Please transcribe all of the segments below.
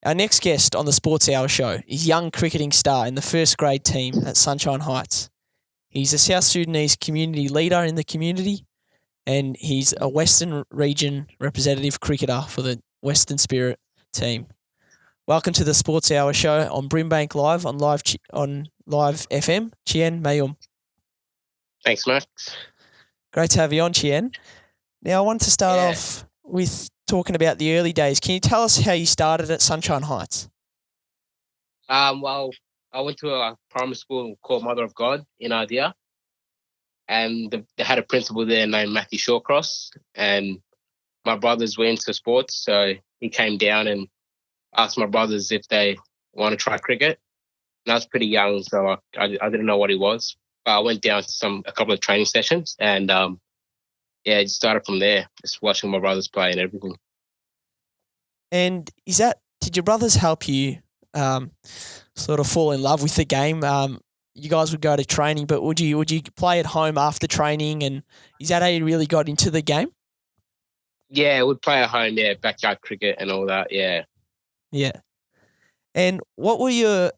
Our next guest on the Sports Hour show is young cricketing star in the first grade team at Sunshine Heights. He's a South Sudanese community leader in the community, and he's a Western region representative cricketer for the Western Spirit team. Welcome to the Sports Hour show on BRIMBANK Live on Live FM. Chien, Mayoum. Thanks, Max. Great to have you on, Chien. Now, I want to start off with talking about the early days. Can you tell us how you started at Sunshine Heights? Well, I went to a primary school called Mother of God in Ardea, and they had a principal there named Matthew Shawcross, and my brothers were into sports, so he came down and asked my brothers if they want to try cricket. And I was pretty young, so I didn't know what he was. But I went down to a couple of training sessions, and it started from there, just watching my brothers play and everything. And did your brothers help you sort of fall in love with the game? You guys would go to training, but would you play at home after training? And is that how you really got into the game? Yeah, we'd play at home, backyard cricket and all that, yeah. Yeah. And what were you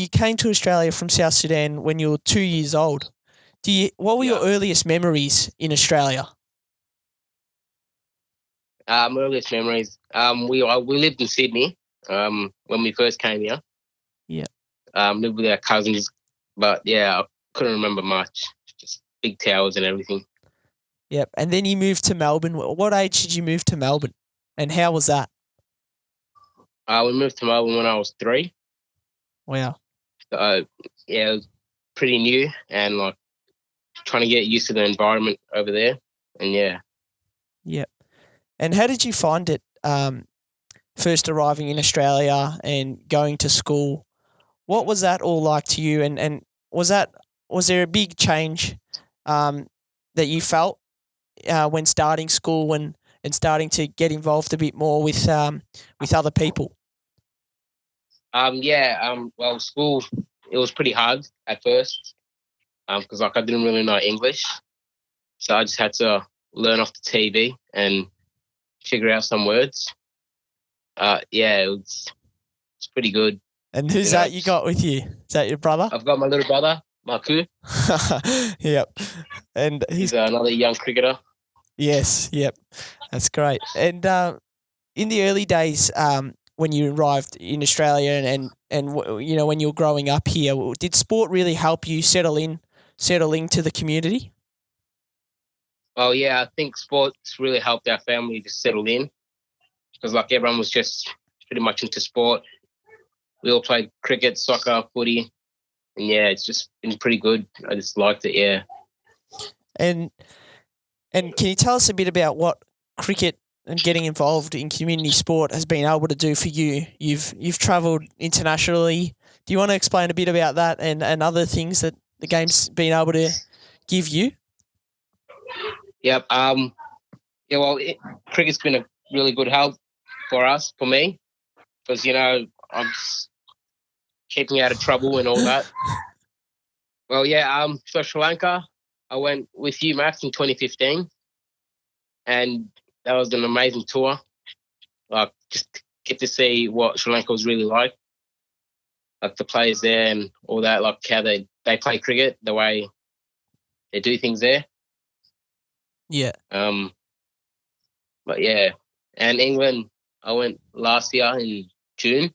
came to Australia from South Sudan when you were 2 years old. What were your earliest memories in Australia? Earliest memories. We lived in Sydney when we first came here. Yeah. Lived with our cousins, but I couldn't remember much. Just big towers and everything. Yep. And then you moved to Melbourne. What age did you move to Melbourne, and how was that? We moved to Melbourne when I was 3. Wow. So it was pretty new and like trying to get used to the environment over there. And Yep. And how did you find it first arriving in Australia and going to school? What was that all like to you? And was there a big change that you felt when starting school and starting to get involved a bit more with other people? Well, school, it was pretty hard at first because I didn't really know English. So I just had to learn off the TV and figure out some words. It's pretty good. And who's that you got with you? Is that your brother? I've got my little brother, Marku. Yep. And he's another young cricketer. Yes, yep. That's great. And in the early days, when you arrived in Australia and when you were growing up here, did sport really help you settle into the community? Well, I think sports really helped our family to settle in because everyone was just pretty much into sport. We all played cricket, soccer, footy, and it's just been pretty good. I just liked it, yeah. And can you tell us a bit about what cricket and getting involved in community sport has been able to do for you? You've travelled internationally. Do you want to explain a bit about that and other things that the game's been able to give you? Yep. Cricket's been a really good help for me, because I'm just keeping out of trouble and all that. Well, so Sri Lanka, I went with you, Max, in 2015, and that was an amazing tour. Just to get to see what Sri Lanka was really like the players there and all that, how they play cricket, the way they do things there. Yeah. And England, I went last year in June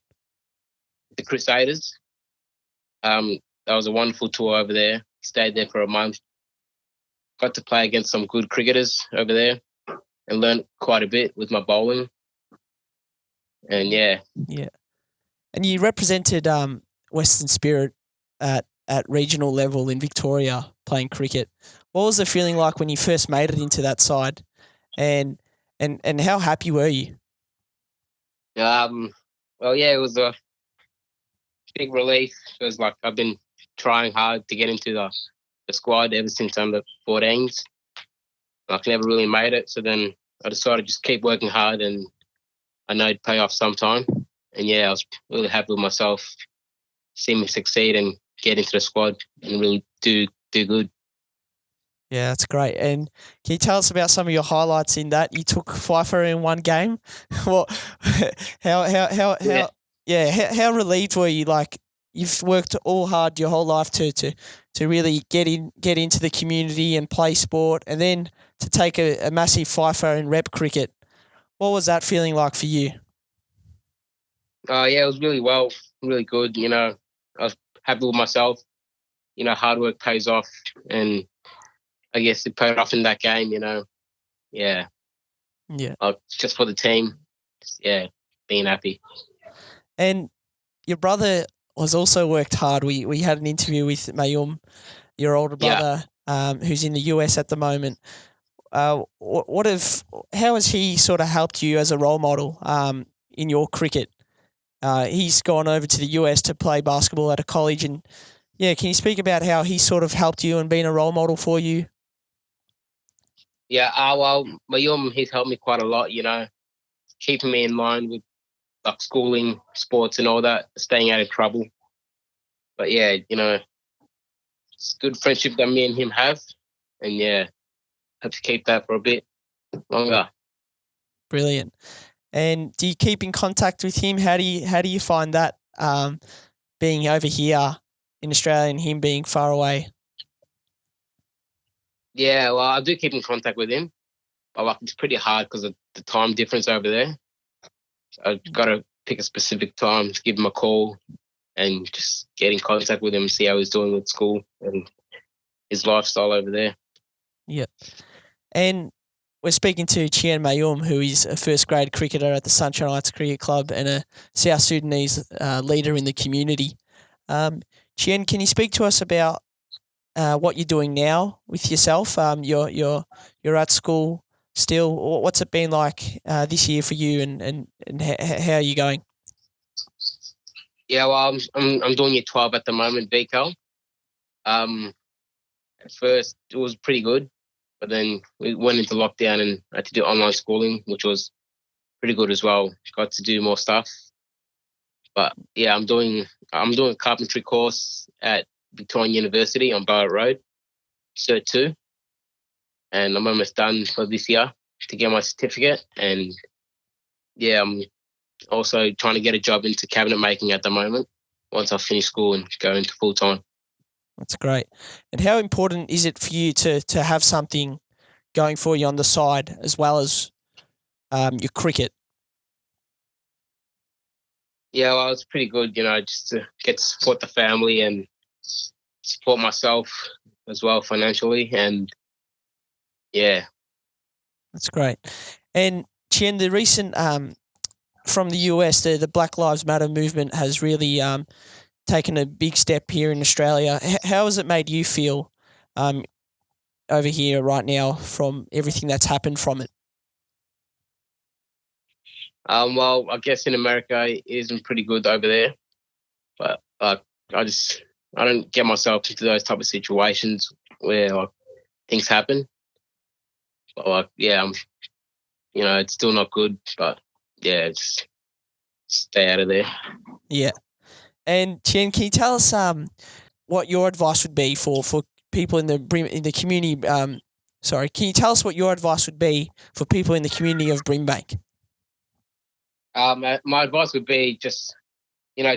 with the Crusaders. That was a wonderful tour over there. Stayed there for a month. Got to play against some good cricketers over there and learned quite a bit with my bowling. And Yeah. And you represented Western Spirit at regional level in Victoria playing cricket. What was the feeling like when you first made it into that side? And how happy were you? It was a big relief. It was I've been trying hard to get into the squad ever since under 14s. I've never really made it, so then I decided to just keep working hard, and I know it'd pay off sometime. And I was really happy with myself, seeing me succeed and get into the squad and really do good. Yeah, that's great. And can you tell us about some of your highlights in that? You took FIFA in one game. What? Yeah. How? Yeah, how relieved were you? Like you've worked all hard your whole life to really get into the community and play sport, and then to take a massive FIFA and rep cricket. What was that feeling like for you? Yeah, it was really good. I was happy with myself. Hard work pays off, and I guess it paid off in that game. Yeah, Yeah. just for the team. Yeah, being happy. And your brother was also worked hard. We had an interview with Mayoum, your older Yeah. brother, who's in the US at the moment. How has he sort of helped you as a role model in your cricket? He's gone over to the US to play basketball at a college, and yeah, can you speak about how he sort of helped you and been a role model for you? Yeah, well, Mayoum, he's helped me quite a lot. Keeping me in line with like schooling, sports, and all that, staying out of trouble. But yeah, it's good friendship that me and him have, and yeah, have to keep that for a bit longer. Brilliant. And do you keep in contact with him? How do you find that being over here in Australia and him being far away? Yeah, well, I do keep in contact with him, but like it's pretty hard because of the time difference over there. So I've got to pick a specific time to give him a call and just get in contact with him, see how he's doing with school and his lifestyle over there. Yeah. And we're speaking to Chien Mayoum, who is a first grade cricketer at the Sunshine Heights Cricket Club and a South Sudanese leader in the community. Chien, can you speak to us about what you're doing now with yourself? You're at school still. What's it been like this year for you, and how are you going? Yeah, well, I'm doing year 12 at the moment, VCAL. At first it was pretty good, but then we went into lockdown and I had to do online schooling, which was pretty good as well. Got to do more stuff. But yeah, I'm doing a carpentry course at Victorian University on Barba Road, Cert 2, and I'm almost done for this year to get my certificate. And yeah, I'm also trying to get a job into cabinet making at the moment once I finish school and go into full time. That's great. And how important is it for you to have something going for you on the side as well as your cricket? Yeah, well, it's pretty good, just to get to support the family and support myself as well financially. And yeah. That's great. And Chien, the recent from the US, the Black Lives Matter movement has really taken a big step here in Australia. How has it made you feel over here right now from everything that's happened from it? Well, I guess in America it isn't pretty good over there, but I don't get myself into those type of situations where like things happen. But like, yeah, it's still not good, but yeah, just stay out of there. Yeah. And Chien, can you tell us what your advice would be for people in the community? Can you tell us what your advice would be for people in the community of BRIMBANK? My advice would be just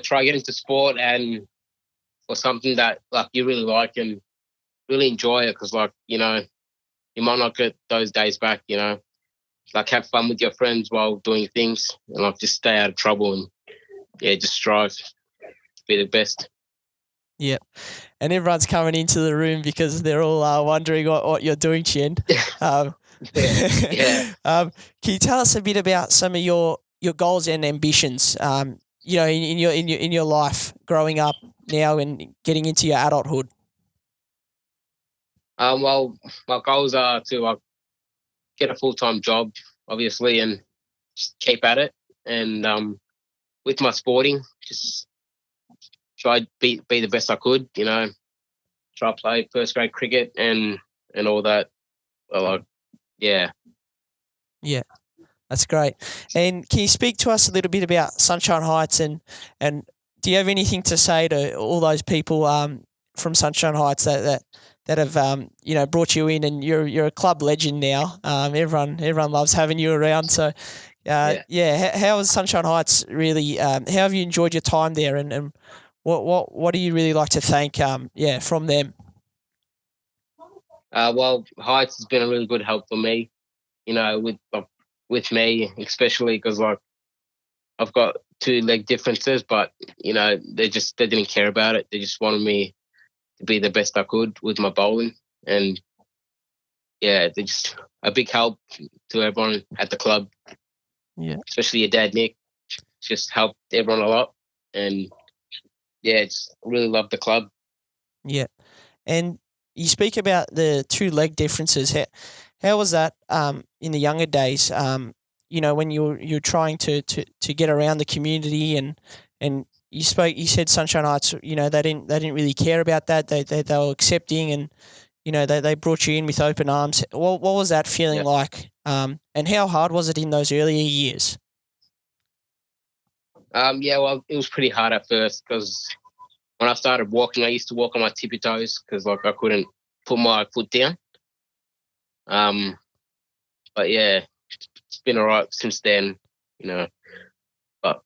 try get into sport and or something that like you really like and really enjoy it because like you might not get those days back. Like have fun with your friends while doing things and like just stay out of trouble and yeah, just strive to be the best. Yeah. And everyone's coming into the room because they're all wondering what you're doing, Chien. Yeah. Can you tell us a bit about some of your goals and ambitions? In your life, growing up now and getting into your adulthood. Well, my goals are to get a full-time job, obviously, and just keep at it. And with my sporting, just try to be the best I could. Try to play first grade cricket and all that. Well, yeah. Yeah, that's great. And can you speak to us a little bit about Sunshine Heights and do you have anything to say to all those people from Sunshine Heights that that have brought you in, and you're a club legend now. Everyone loves having you around. So how has Sunshine Heights really? How have you enjoyed your time there, and what do you really like to thank from them? Well, Heights has been a really good help for me. With me especially because like I've got 2 leg differences, but they didn't care about it. They just wanted me to be the best I could with my bowling, and they're just a big help to everyone at the club. Yeah, especially your dad Nick, just helped everyone a lot, and just really love the club. Yeah, and you speak about the 2 leg differences. How was that in the younger days? When you're trying to get around the community, and you said Sunshine Heights. They didn't really care about that. They were accepting, and they brought you in with open arms. What was that feeling like? And how hard was it in those earlier years? Well, it was pretty hard at first because when I started walking, I used to walk on my tippy toes because like I couldn't put my foot down. But it's been alright since then, But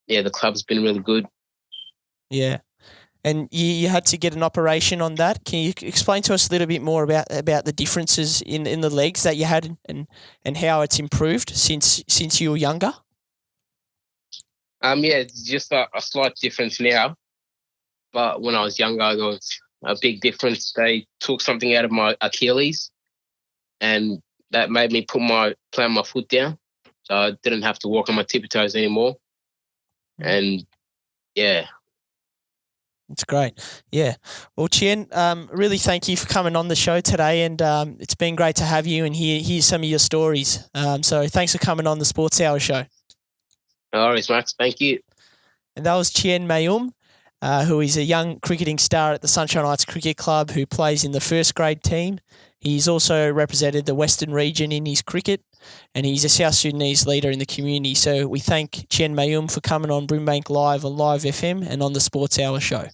the club's been really good. Yeah. And you had to get an operation on that. Can you explain to us a little bit more about the differences in the legs that you had, and how it's improved since you were younger? It's just a slight difference now. But when I was younger, there was a big difference. They took something out of my Achilles, and that made me plant my foot down. So I didn't have to walk on my tippy toes anymore. And It's great. Yeah. Well, Chien, really thank you for coming on the show today, and it's been great to have you and hear some of your stories. So thanks for coming on the Sports Hour show. No worries, Max. Thank you. And that was Chien Mayoum, who is a young cricketing star at the Sunshine Heights Cricket Club who plays in the first grade team. He's also represented the Western region in his cricket, and he's a South Sudanese leader in the community. So we thank Chien Mayoum for coming on BRIMBANK Live on Live FM and on the Sports Hour show.